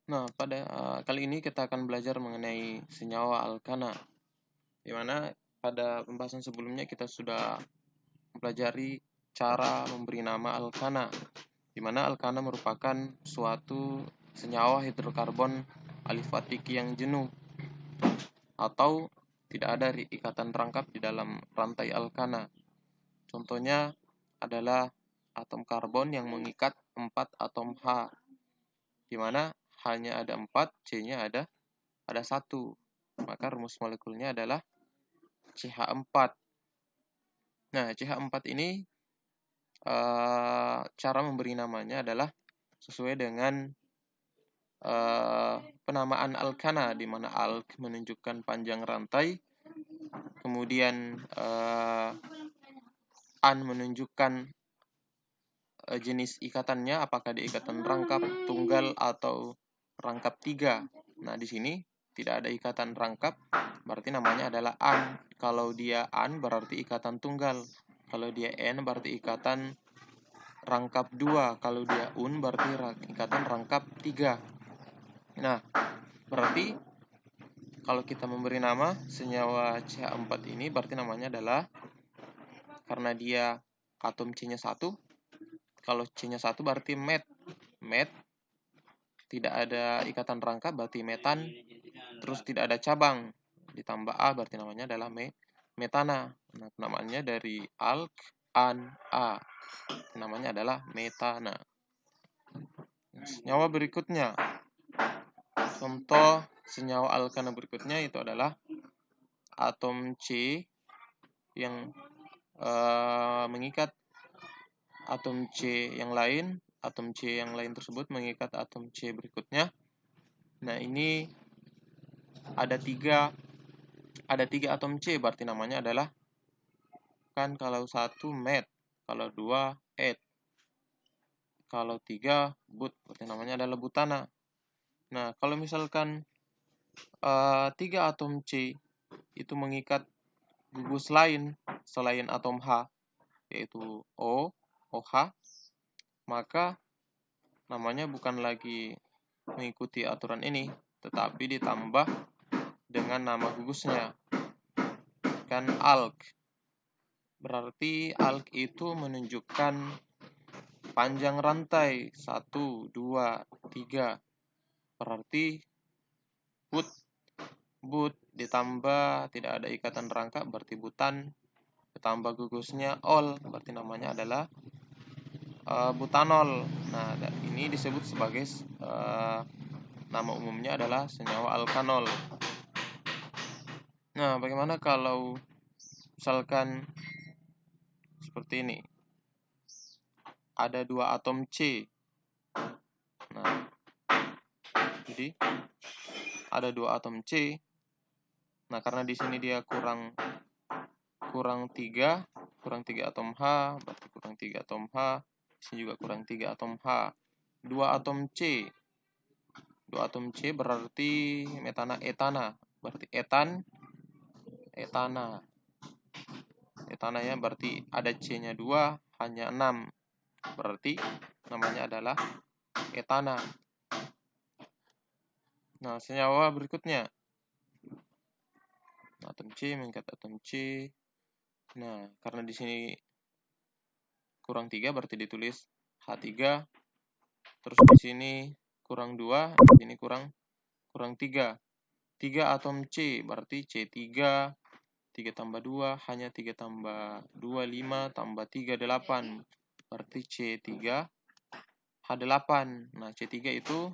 Nah, pada kali ini kita akan belajar mengenai senyawa alkana, di mana pada pembahasan sebelumnya kita sudah mempelajari cara memberi nama alkana, di mana alkana merupakan suatu senyawa hidrokarbon alifatik yang jenuh atau tidak ada ikatan rangkap di dalam rantai alkana. Contohnya adalah atom karbon yang mengikat 4 atom H, di mana H-nya ada 4, C-nya ada 1. Maka rumus molekulnya adalah CH4. Nah, CH4 ini cara memberi namanya adalah sesuai dengan penamaan alkana, di mana alk menunjukkan panjang rantai, kemudian an menunjukkan jenis ikatannya, apakah di ikatan rangkap, tunggal, atau rangkap 3. Nah, di sini tidak ada ikatan rangkap, berarti namanya adalah an. Kalau dia an berarti ikatan tunggal. Kalau dia n berarti ikatan rangkap 2. Kalau dia un berarti ikatan rangkap 3. Nah, berarti kalau kita memberi nama senyawa CH4 ini berarti namanya adalah, karena dia atom C-nya 1, kalau C-nya 1 berarti met. Met tidak ada ikatan rangkap berarti metan, terus tidak ada cabang ditambah A berarti namanya adalah metana. Nah, namaannya dari alk, an, A. Namanya adalah metana. Senyawa berikutnya, contoh senyawa alkana berikutnya itu adalah atom C yang mengikat atom C yang lain. Atom C yang lain tersebut mengikat atom C berikutnya. Nah, ini ada tiga atom C, berarti namanya adalah, kan kalau 1 met, kalau 2 et, kalau 3 but, berarti namanya adalah butana. Nah, kalau misalkan 3 atom C itu mengikat gugus lain selain atom H, yaitu OH, maka namanya bukan lagi mengikuti aturan ini, tetapi ditambah dengan nama gugusnya, kan alk. Berarti alk itu menunjukkan panjang rantai 1, 2, 3. Berarti but ditambah tidak ada ikatan rangkap berarti butan, ditambah gugusnya ol berarti namanya adalah butanol. Nah, ini disebut sebagai nama umumnya adalah senyawa alkanol. Nah, bagaimana kalau misalkan seperti ini, ada 2 atom C. Nah, jadi ada 2 atom C. Nah, karena di sini dia kurang 3 atom H, berarti kurang 3 atom H. Di sini juga kurang 3 atom H. 2 atom C. 2 atom C berarti metana etana. Berarti etana. Etana ya, berarti ada C-nya 2, hanya 6. Berarti namanya adalah etana. Nah, senyawa berikutnya, atom C mengikat atom C. Nah, karena di sini kurang 3 berarti ditulis H3. Terus di sini kurang 2, di sini kurang 3. 3 atom C berarti C3. 3 tambah 2 hanya 3 tambah 2 5 tambah 3 8. Berarti C3 H8. Nah, C3 itu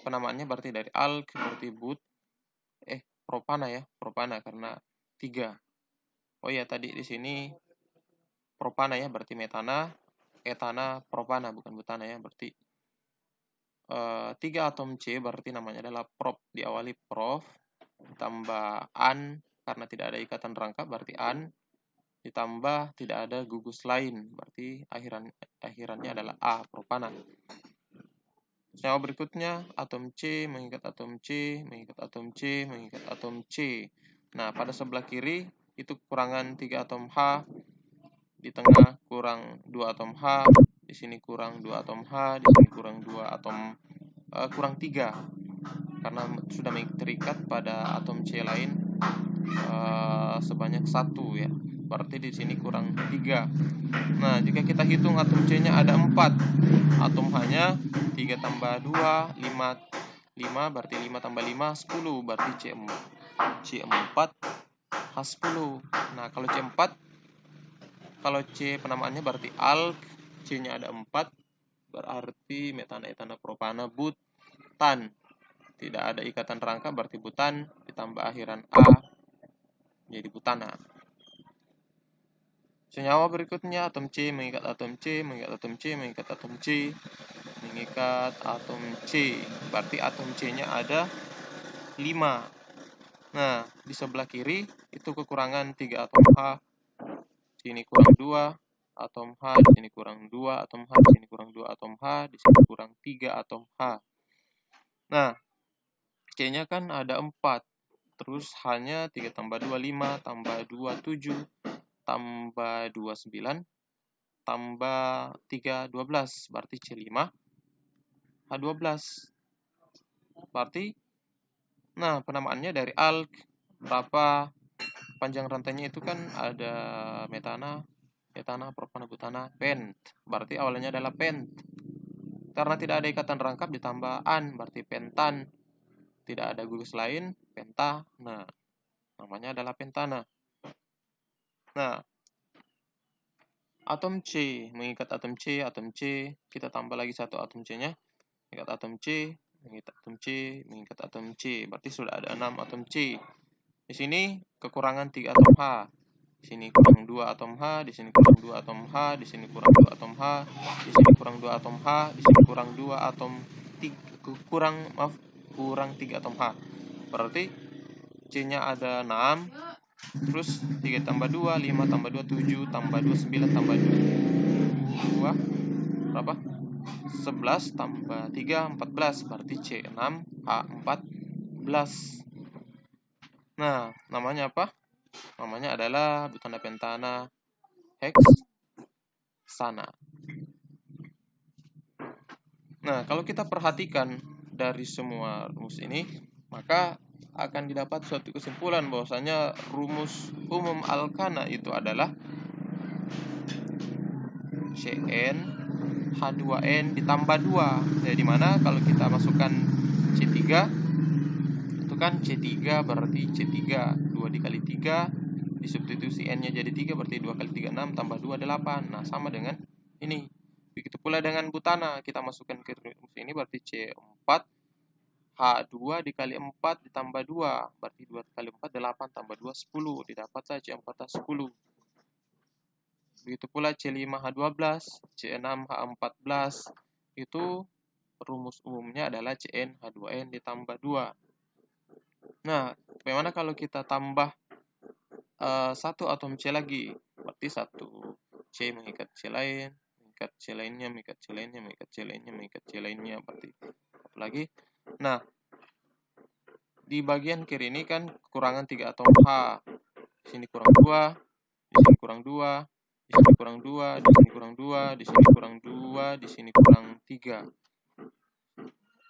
penamaannya berarti dari alk, berarti propana ya, propana karena 3. Oh ya, tadi di sini propana ya, berarti metana, etana, propana, bukan butana ya, berarti 3 atom C berarti namanya adalah prop, diawali prof, ditambah an, karena tidak ada ikatan rangkap berarti an, ditambah tidak ada gugus lain, berarti akhirannya adalah A, propana. Senyawa berikutnya, atom C mengikat atom C, mengikat atom C, mengikat atom C. Nah, pada sebelah kiri itu kekurangan 3 atom H, di tengah kurang 2 atom H, di sini kurang 2 atom H, di sini kurang 2 atom kurang 3 karena sudah terikat pada atom C lain sebanyak 1 ya. Berarti di sini kurang 3. Nah, jika kita hitung atom C-nya ada 4, atom H-nya 3 tambah 2, 5 berarti 5 tambah 5, 10, berarti C4 H10. Nah, kalau C4, kalau C penamaannya berarti alk, C-nya ada 4, berarti metana, etana, propana, butan. Tidak ada ikatan rangka, berarti butan, ditambah akhiran A, jadi butana. Senyawa berikutnya, atom C mengikat atom C, mengikat atom C, mengikat atom C, mengikat atom C. Berarti atom C-nya ada 5. Nah, di sebelah kiri itu kekurangan 3 atom H, sini kurang 2 atom H, di sini kurang 2 atom H, di sini kurang 2 atom H, di sini kurang 3 atom H. Nah, C-nya kan ada 4. Terus H-nya 3 tambah 2, 5, tambah 2, 7, tambah 2, 9, tambah 3, 12. Berarti C5, H12. Berarti, nah penamaannya dari alk, berapa panjang rantainya itu kan ada metana, etana, propana, butana, pent. Berarti awalnya adalah pent. Karena tidak ada ikatan rangkap ditambah an, berarti pentan. Tidak ada gugus lain, penta. Nah, namanya adalah pentana. Nah, atom C, mengikat atom C, kita tambah lagi 1 atom C-nya, mengikat atom C, mengikat atom C, mengikat atom C. Berarti sudah ada 6 atom C. Di sini kekurangan 3 atom H. Di sini kurang 2 atom H, di sini kurang 2 atom H, di sini kurang 2 atom H, di sini kurang 2 atom H, di sini kurang 2 atom kurang 3 atom H. Berarti C-nya ada 6. Terus 3 tambah 2, 5 tambah 2, 7, tambah 2, 9, tambah 2, berapa? 11, tambah 3, 14. Berarti C6, H14. Nah, namanya apa? Namanya adalah butana pentana heksana. Nah, kalau kita perhatikan dari semua rumus ini, maka akan didapat suatu kesimpulan bahwasanya rumus umum alkana itu adalah Cn H2n ditambah 2. Jadi mana kalau kita masukkan C3, itu kan C3 berarti C3, 2 dikali 3, disubstitusi N-nya jadi 3, berarti 2 kali 3, 6, tambah 2, 8. Nah, sama dengan ini. Begitu pula dengan butana, kita masukkan ke rumus ini, berarti C4, H2 dikali 4 ditambah 2, berarti 2 kali 4, 8, tambah 2, 10. Didapat saja C4H10. Begitu pula C5H12, C6H14, itu rumus umumnya adalah CnH2n ditambah 2. Nah, bagaimana kalau kita tambah 1 atom C lagi? Berarti 1 C mengikat C lain, mengikat C lainnya, mengikat C lainnya, mengikat C lainnya, mengikat C lainnya, berarti apa lagi? Nah, di bagian kiri ini kan kekurangan 3 atom H. Di sini kurang 2, di sini kurang 2, di sini kurang 2, di sini kurang 2, di sini kurang 2, di sini kurang 3.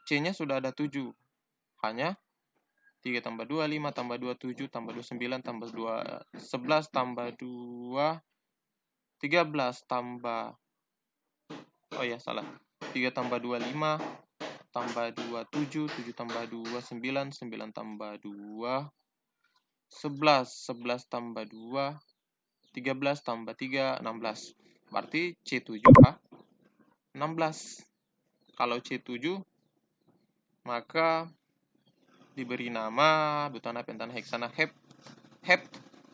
C-nya sudah ada 7. Hanya 3 tambah 2, 5 tambah 2, 7 tambah 2, 9 tambah 2, 11 tambah 2, 13 tambah, oh ya salah, 3 tambah 2, 5 tambah 2, 7, 7 tambah 2, 9, 9 tambah 2, 11, 11 tambah 2, 13 tambah 3, 16. Berarti C7H 16. Kalau C7, maka diberi nama butana pentana heksana hept,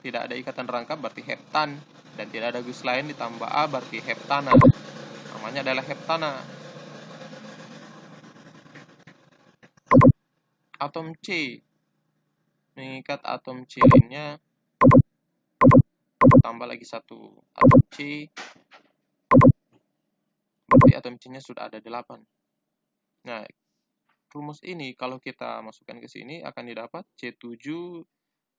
tidak ada ikatan rangkap berarti heptan, dan tidak ada gus lain ditambah A berarti heptana. Namanya adalah heptana. Atom C mengikat atom C lainnya, tambah lagi 1 atom C, berarti atom C-nya sudah ada 8. Nah, rumus ini kalau kita masukkan ke sini akan didapat C7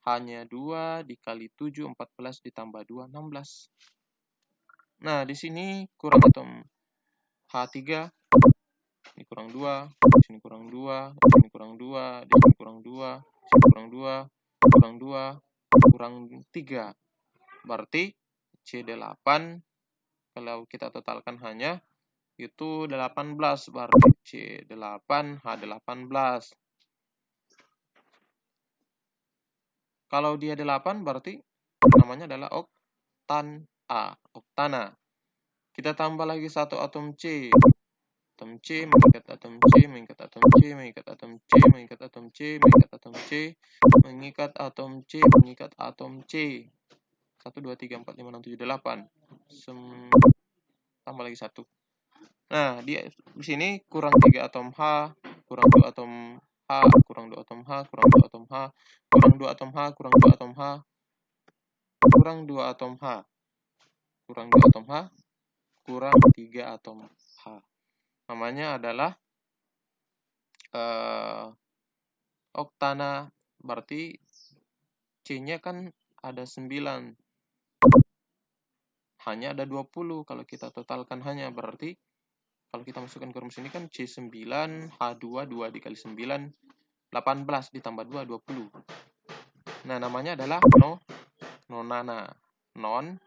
hanya 2 dikali 7, 14 ditambah 2, 16. Nah, di sini kurang atom H3, Ini kurang 2, di sini kurang 2, di sini kurang 2, di sini kurang 2, di sini kurang 2, kurang 2, kurang 3. Berarti C8 kalau kita totalkan hanya itu 18, berarti C8 H18. Kalau dia 8 berarti namanya adalah oktana. Kita tambah lagi satu atom C. Atom C mengikat atom C, mengikat atom C, mengikat atom C, mengikat atom C, mengikat atom C, mengikat atom C, mengikat atom C. 1, 2, 3, 4, 5, 6, 7, 8. Tambah lagi 1. Nah, di sini kurang 3 atom H, kurang 2 atom H, kurang 2 atom H, kurang 2 atom H, kurang 2 atom H, kurang 2 atom H, kurang 2 atom H, kurang 2 atom H, kurang 3 atom H. Namanya adalah oktana, berarti C-nya kan ada 9. Hanya ada 20 kalau kita totalkan hanya, berarti kalau kita masukkan ke rumus ini kan C9 H2 2 dikali 9 18 ditambah 2 20. Nah, namanya adalah nonana. Non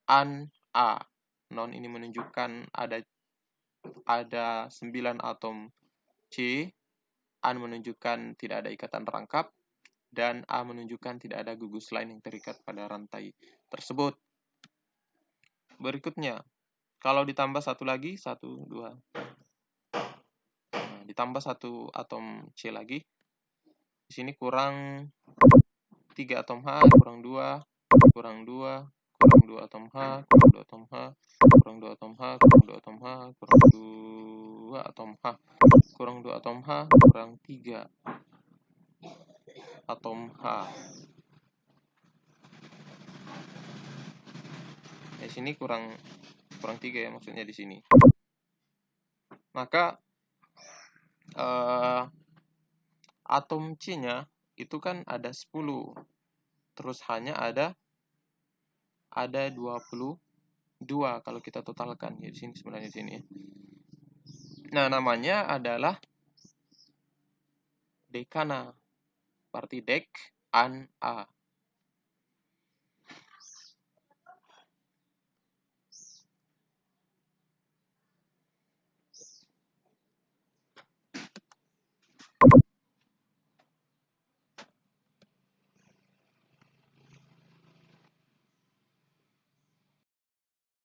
an a. Non ini menunjukkan ada 9 atom C, an menunjukkan tidak ada ikatan rangkap, dan A menunjukkan tidak ada gugus lain yang terikat pada rantai tersebut. Berikutnya, kalau ditambah satu lagi, 1, 2. Nah, ditambah satu atom C lagi. Di sini kurang 3 atom H, kurang 2, kurang 2, kurang 2 atom H, kurang 2 atom H, kurang 2 atom H, kurang 2 atom H, kurang 2 atom H, kurang 2 atom H, kurang 3 atom H. Di sini kurang 3 ya, maksudnya di sini. Maka atom C-nya itu kan ada 10. Terus hanya ada 22 kalau kita totalkan ya di sini sebenarnya di sini. Nah, namanya adalah dekana. Berarti dek an a.